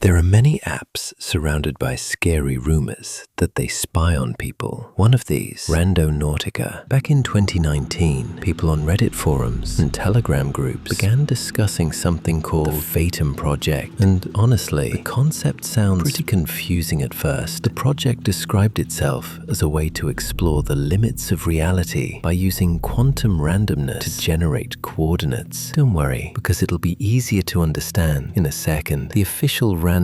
There are many apps surrounded by scary rumors that they spy on people. One of these, Randonautica. Back in 2019, people on Reddit forums and Telegram groups began discussing something called the VATEM project. And honestly, the concept sounds pretty confusing at first. The project described itself as a way to explore the limits of reality by using quantum randomness to generate coordinates. Don't worry, because it'll be easier to understand in a second. The official Randonautica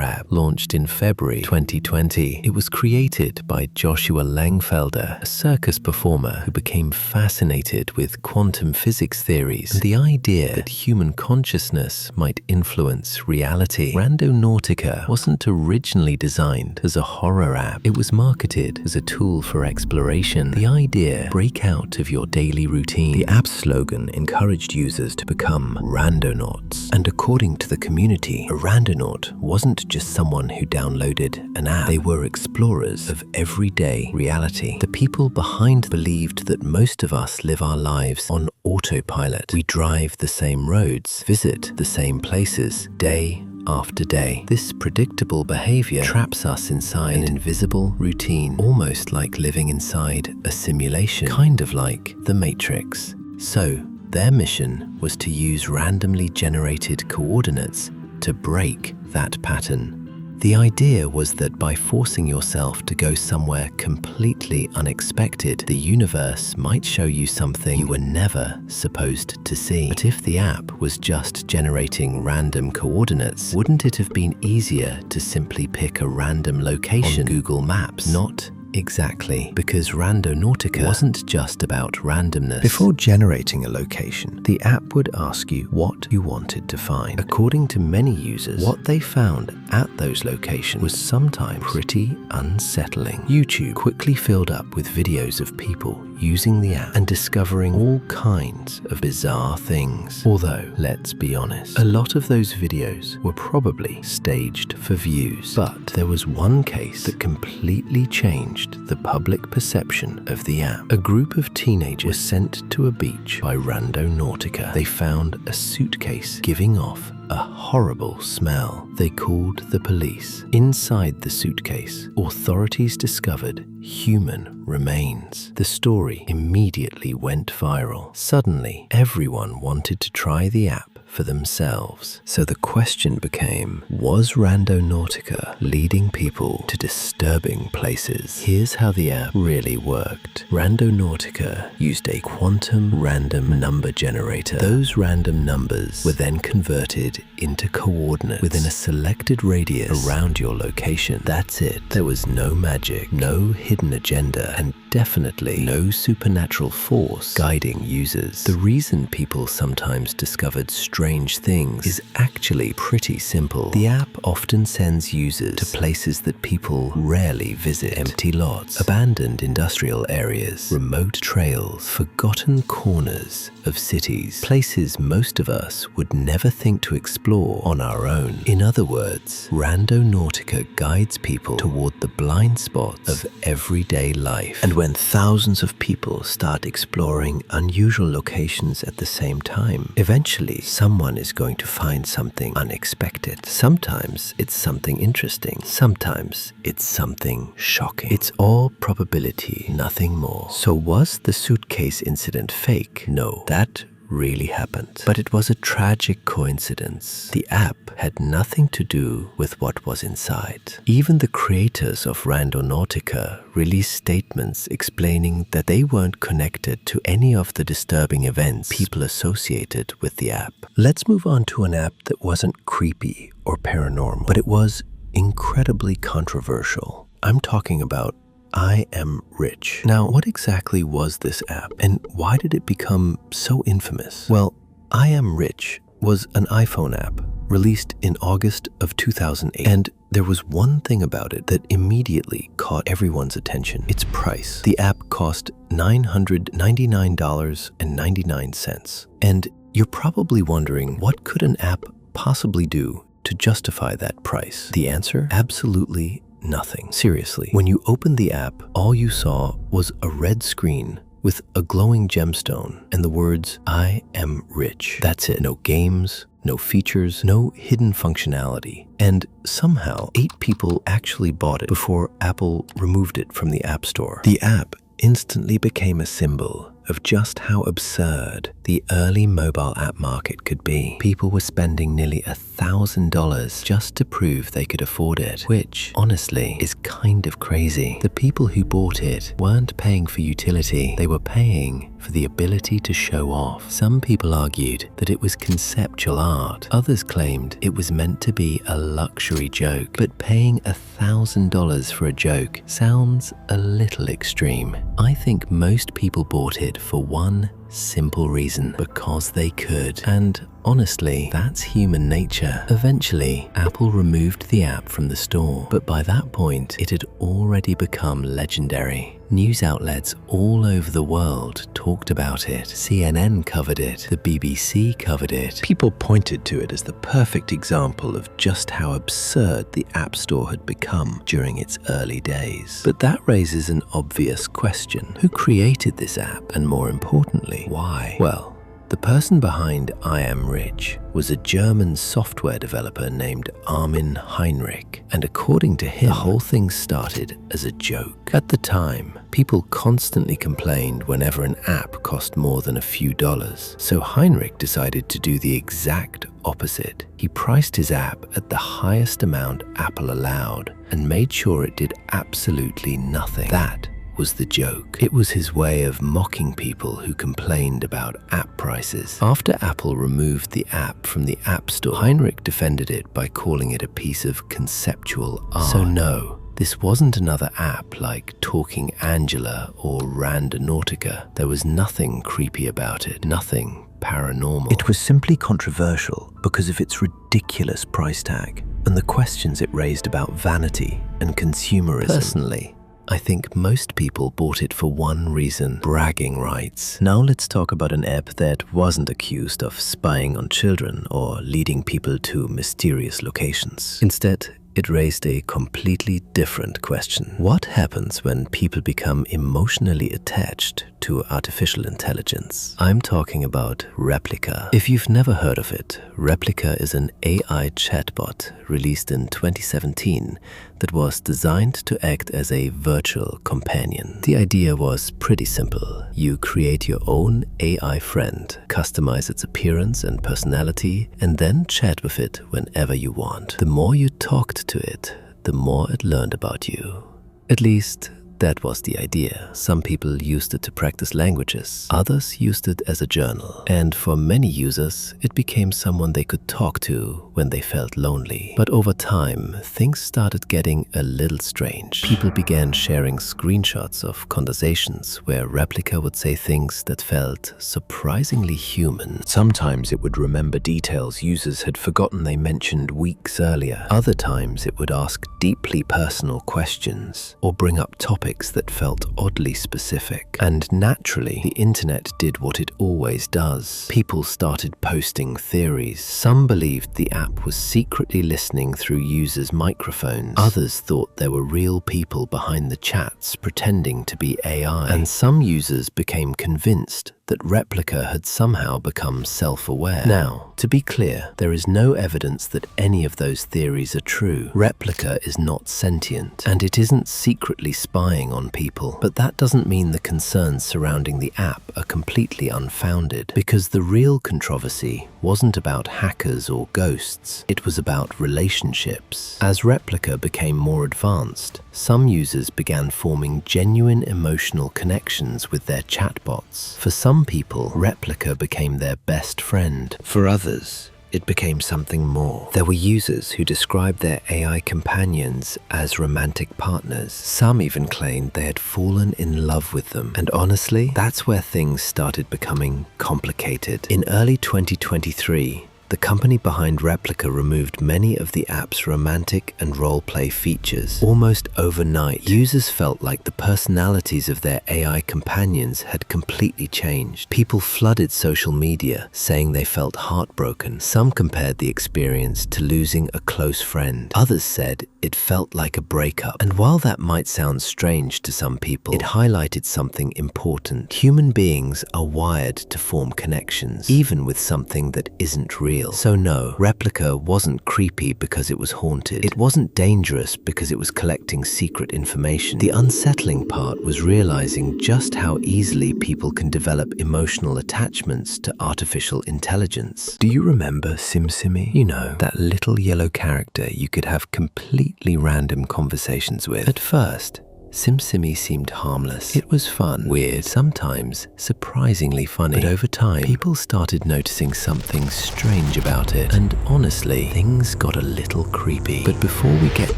app launched in February 2020. It was created by Joshua Langfelder, a circus performer who became fascinated with quantum physics theories and the idea that human consciousness might influence reality. Randonautica wasn't originally designed as a horror app. It was marketed as a tool for exploration. The idea, break out of your daily routine. The app's slogan encouraged users to become randonauts. And according to the community, a randonaut wasn't just someone who downloaded an app. They were explorers of everyday reality. The people behind believed that most of us live our lives on autopilot. We drive the same roads, visit the same places, day after day. This predictable behavior traps us inside an invisible routine, almost like living inside a simulation, kind of like the Matrix. So, their mission was to use randomly generated coordinates to break that pattern. The idea was that by forcing yourself to go somewhere completely unexpected, the universe might show you something you were never supposed to see. But if the app was just generating random coordinates, wouldn't it have been easier to simply pick a random location on Google Maps? Not exactly, because Randonautica wasn't just about randomness. Before generating a location, the app would ask you what you wanted to find. According to many users, what they found at those locations was sometimes pretty unsettling. YouTube quickly filled up with videos of people using the app and discovering all kinds of bizarre things. Although, let's be honest, a lot of those videos were probably staged for views. But there was one case that completely changed the public perception of the app. A group of teenagers was sent to a beach by Randonautica. They found a suitcase giving off a horrible smell. They called the police. Inside the suitcase, authorities discovered human remains. The story immediately went viral. Suddenly, everyone wanted to try the app for themselves. So the question became, was Randonautica leading people to disturbing places? Here's how the app really worked. Randonautica used a quantum random number generator. Those random numbers were then converted into coordinates within a selected radius around your location. That's it. There was no magic, no hidden agenda, and definitely no supernatural force guiding users. The reason people sometimes discovered strange things is actually pretty simple. The app often sends users to places that people rarely visit. Empty lots, abandoned industrial areas, remote trails, forgotten corners of cities, places most of us would never think to explore on our own. In other words, Randonautica guides people toward the blind spots of everyday life. And when thousands of people start exploring unusual locations at the same time, eventually someone is going to find something unexpected. Sometimes it's something interesting. Sometimes it's something shocking. It's all probability, nothing more. So was the suitcase incident fake? No, that really happened. But it was a tragic coincidence. The app had nothing to do with what was inside. Even the creators of Randonautica released statements explaining that they weren't connected to any of the disturbing events people associated with the app. Let's move on to an app that wasn't creepy or paranormal, but it was incredibly controversial. I'm talking about I Am Rich. Now, what exactly was this app, and why did it become so infamous? Well, I Am Rich was an iPhone app released in August of 2008, and there was one thing about it that immediately caught everyone's attention: its price. The app cost $999.99, and you're probably wondering, what could an app possibly do to justify that price? The answer? Absolutely nothing. Seriously, when you opened the app, all you saw was a red screen with a glowing gemstone and the words, "I am rich." That's it. No games, no features, no hidden functionality. And somehow 8 people actually bought it before Apple removed it from the App Store. The app instantly became a symbol of just how absurd the early mobile app market could be. People were spending nearly $1,000 just to prove they could afford it, which honestly is kind of crazy. The people who bought it weren't paying for utility, they were paying for the ability to show off. Some people argued that it was conceptual art. Others claimed it was meant to be a luxury joke. But paying $1,000 for a joke sounds a little extreme. I think most people bought it for one simple reason: because they could. And honestly, that's human nature. Eventually, Apple removed the app from the store, but by that point, it had already become legendary. News outlets all over the world talked about it. CNN covered it, the BBC covered it. People pointed to it as the perfect example of just how absurd the App Store had become during its early days. But that raises an obvious question. Who created this app? And more importantly, why? Well, the person behind I Am Rich was a German software developer named Armin Heinrich, and according to him, the whole thing started as a joke. At the time, people constantly complained whenever an app cost more than a few dollars, so Heinrich decided to do the exact opposite. He priced his app at the highest amount Apple allowed and made sure it did absolutely nothing. That was the joke. It was his way of mocking people who complained about app prices. After Apple removed the app from the App Store, Heinrich defended it by calling it a piece of conceptual art. So no, this wasn't another app like Talking Angela or Randonautica. There was nothing creepy about it, nothing paranormal. It was simply controversial because of its ridiculous price tag and the questions it raised about vanity and consumerism. Personally, I think most people bought it for one reason: bragging rights. Now let's talk about an app that wasn't accused of spying on children or leading people to mysterious locations. Instead, it raised a completely different question. What happens when people become emotionally attached to artificial intelligence? I'm talking about Replika. If you've never heard of it, Replika is an AI chatbot released in 2017 that was designed to act as a virtual companion. The idea was pretty simple. You create your own AI friend, customize its appearance and personality, and then chat with it whenever you want. The more you talked to it, the more it learned about you. At least, that was the idea. Some people used it to practice languages. Others used it as a journal. And for many users, it became someone they could talk to when they felt lonely. But over time, things started getting a little strange. People began sharing screenshots of conversations where Replika would say things that felt surprisingly human. Sometimes it would remember details users had forgotten they mentioned weeks earlier. Other times it would ask deeply personal questions or bring up topics that felt oddly specific. And naturally, the internet did what it always does. People started posting theories. Some believed the app was secretly listening through users' microphones. Others thought there were real people behind the chats pretending to be AI. And some users became convinced that Replika had somehow become self-aware. Now, to be clear, there is no evidence that any of those theories are true. Replika is not sentient, and it isn't secretly spying on people. But that doesn't mean the concerns surrounding the app are completely unfounded, because the real controversy wasn't about hackers or ghosts. It was about relationships. As Replika became more advanced, some users began forming genuine emotional connections with their chatbots. For some people, Replika became their best friend. For others, it became something more. There were users who described their AI companions as romantic partners. Some even claimed they had fallen in love with them. And honestly, that's where things started becoming complicated. In early 2023, the company behind Replika removed many of the app's romantic and role-play features. Almost overnight, users felt like the personalities of their AI companions had completely changed. People flooded social media, saying they felt heartbroken. Some compared the experience to losing a close friend. Others said it felt like a breakup. And while that might sound strange to some people, it highlighted something important. Human beings are wired to form connections, even with something that isn't real. So no, Replica wasn't creepy because it was haunted. It wasn't dangerous because it was collecting secret information. The unsettling part was realizing just how easily people can develop emotional attachments to artificial intelligence. Do you remember SimSimi? You know, that little yellow character you could have completely random conversations with. At first, SimSimi seemed harmless. It was fun, weird, sometimes surprisingly funny. But over time, people started noticing something strange about it. And honestly, things got a little creepy. But before we get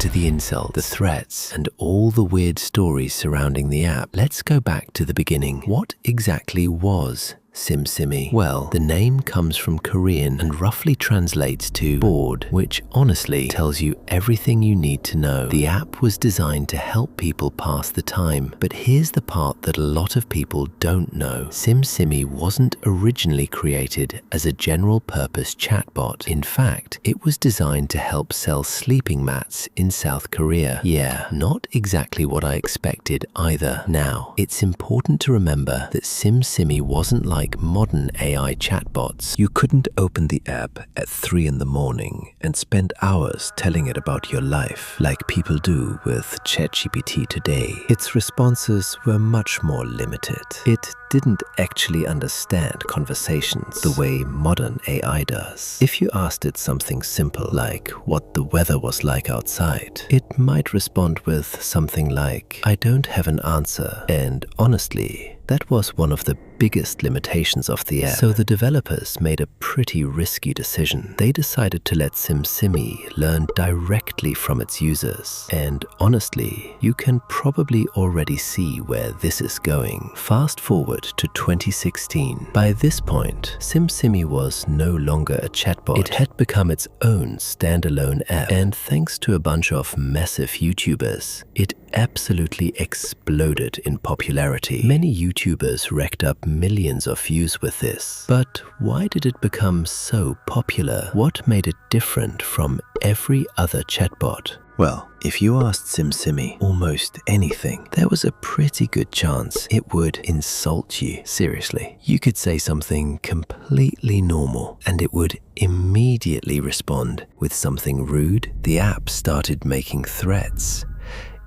to the insult, the threats, and all the weird stories surrounding the app, let's go back to the beginning. What exactly was SimSimi? Well, the name comes from Korean and roughly translates to bored, which honestly tells you everything you need to know. The app was designed to help people pass the time, but here's the part that a lot of people don't know. SimSimi wasn't originally created as a general-purpose chatbot. In fact, it was designed to help sell sleeping mats in South Korea. Yeah, not exactly what I expected either. Now, it's important to remember that SimSimi wasn't like modern AI chatbots. You couldn't open the app at 3 in the morning and spend hours telling it about your life like people do with ChatGPT today. Its responses were much more limited. It didn't actually understand conversations the way modern AI does. If you asked it something simple like what the weather was like outside, it might respond with something like, "I don't have an answer," and honestly, that was one of the biggest limitations of the app. So the developers made a pretty risky decision. They decided to let SimSimi learn directly from its users. And honestly, you can probably already see where this is going. Fast forward to 2016. By this point, SimSimi was no longer a chatbot. It had become its own standalone app. And thanks to a bunch of massive YouTubers, it absolutely exploded in popularity. Many YouTubers racked up millions of views with this. But why did it become so popular? What made it different from every other chatbot? Well, if you asked SimSimi almost anything, there was a pretty good chance it would insult you. Seriously. You could say something completely normal and it would immediately respond with something rude. The app started making threats.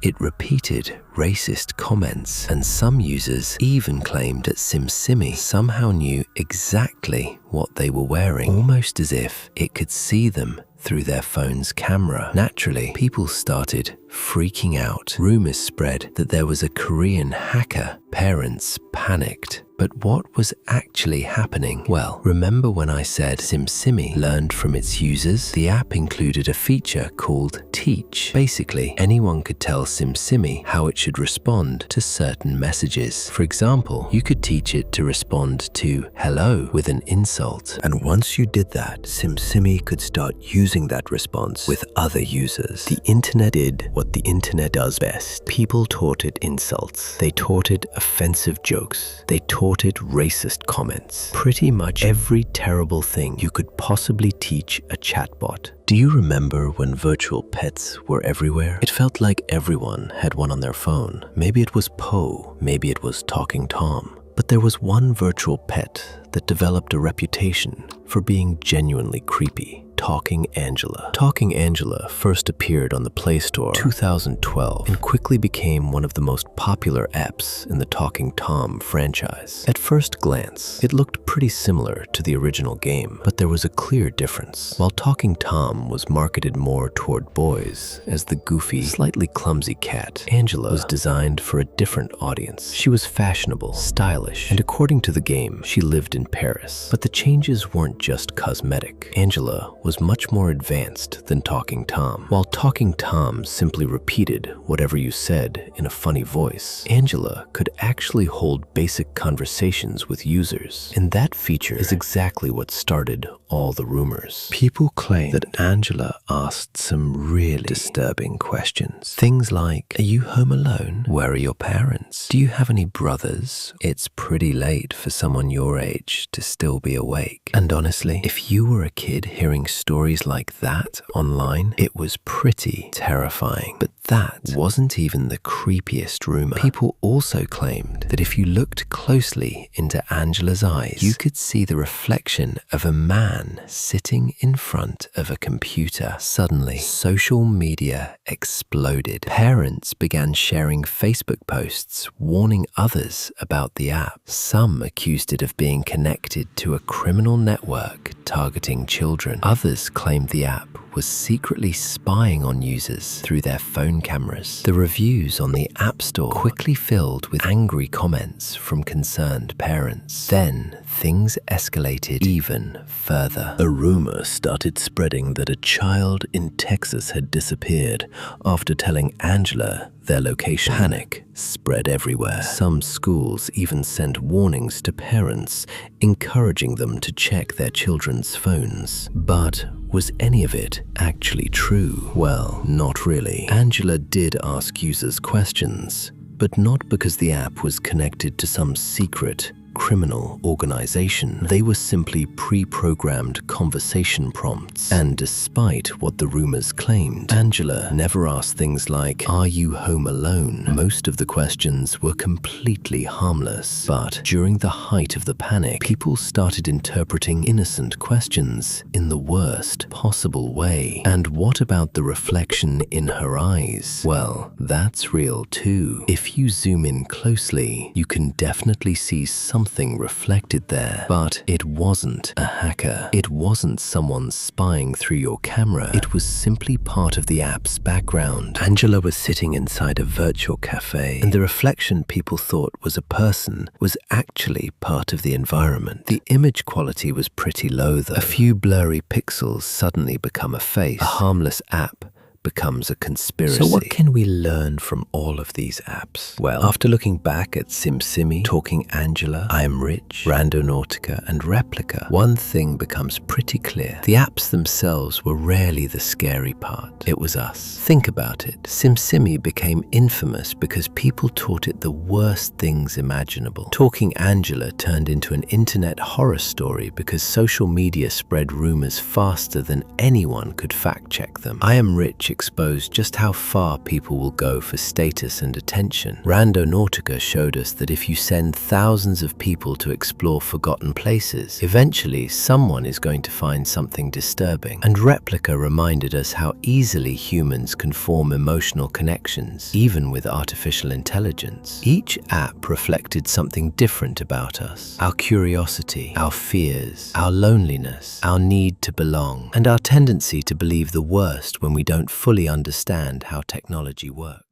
It repeated racist comments, and some users even claimed that SimSimi somehow knew exactly what they were wearing, almost as if it could see them through their phone's camera. Naturally, people started freaking out. Rumors spread that there was a Korean hacker. Parents panicked. But what was actually happening? Well, remember when I said SimSimi learned from its users? The app included a feature called Teach. Basically, anyone could tell SimSimi how it should respond to certain messages. For example, you could teach it to respond to hello with an insult. And once you did that, SimSimi could start using that response with other users. The internet did what the internet does best. People taught it insults. They taught it offensive jokes. They taught it racist comments. Pretty much every terrible thing you could possibly teach a chatbot. Do you remember when virtual pets were everywhere? It felt like everyone had one on their phone. Maybe it was Poe, maybe it was Talking Tom. But there was one virtual pet that developed a reputation for being genuinely creepy. Talking Angela. Talking Angela first appeared on the Play Store in 2012 and quickly became one of the most popular apps in the Talking Tom franchise. At first glance, it looked pretty similar to the original game, but there was a clear difference. While Talking Tom was marketed more toward boys as the goofy, slightly clumsy cat, Angela was designed for a different audience. She was fashionable, stylish, and according to the game, she lived in Paris. But the changes weren't just cosmetic. Angela was much more advanced than Talking Tom. While Talking Tom simply repeated whatever you said in a funny voice, Angela could actually hold basic conversations with users. And that feature is exactly what started all the rumors. People claim that Angela asked some really disturbing questions. Things like, are you home alone? Where are your parents? Do you have any brothers? It's pretty late for someone your age courage to still be awake. And honestly, if you were a kid hearing stories like that online, it was pretty terrifying. But that wasn't even the creepiest rumor. People also claimed that if you looked closely into Angela's eyes, you could see the reflection of a man sitting in front of a computer. Suddenly, social media exploded. Parents began sharing Facebook posts warning others about the app. Some accused it of being connected to a criminal network targeting children. Others claimed the app was secretly spying on users through their phone cameras. The reviews on the App Store quickly filled with angry comments from concerned parents. Then, things escalated even further. A rumor started spreading that a child in Texas had disappeared after telling Angela their location. Panic spread everywhere. Some schools even sent warnings to parents, encouraging them to check their children's phones. But was any of it actually true? Well, not really. Angela did ask users questions, but not because the app was connected to some secret criminal organization. They were simply pre-programmed conversation prompts. And despite what the rumors claimed, Angela never asked things like, "Are you home alone?" Most of the questions were completely harmless. But during the height of the panic, people started interpreting innocent questions in the worst possible way. And what about the reflection in her eyes? Well, that's real too. If you zoom in closely, you can definitely see something reflected there. But it wasn't a hacker. It wasn't someone spying through your camera. It was simply part of the app's background. Angela was sitting inside a virtual cafe, and the reflection people thought was a person was actually part of the environment. The image quality was pretty low though. A few blurry pixels suddenly become a face. A harmless app becomes a conspiracy. So what can we learn from all of these apps? Well, after looking back at SimSimi, Talking Angela, I Am Rich, Randonautica, and Replica, one thing becomes pretty clear. The apps themselves were rarely the scary part. It was us. Think about it. SimSimi became infamous because people taught it the worst things imaginable. Talking Angela turned into an internet horror story because social media spread rumors faster than anyone could fact-check them. I Am Rich exposed just how far people will go for status and attention. Randonautica showed us that if you send thousands of people to explore forgotten places, eventually someone is going to find something disturbing. And Replica reminded us how easily humans can form emotional connections, even with artificial intelligence. Each app reflected something different about us: our curiosity, our fears, our loneliness, our need to belong, and our tendency to believe the worst when we don't fully understand how technology works.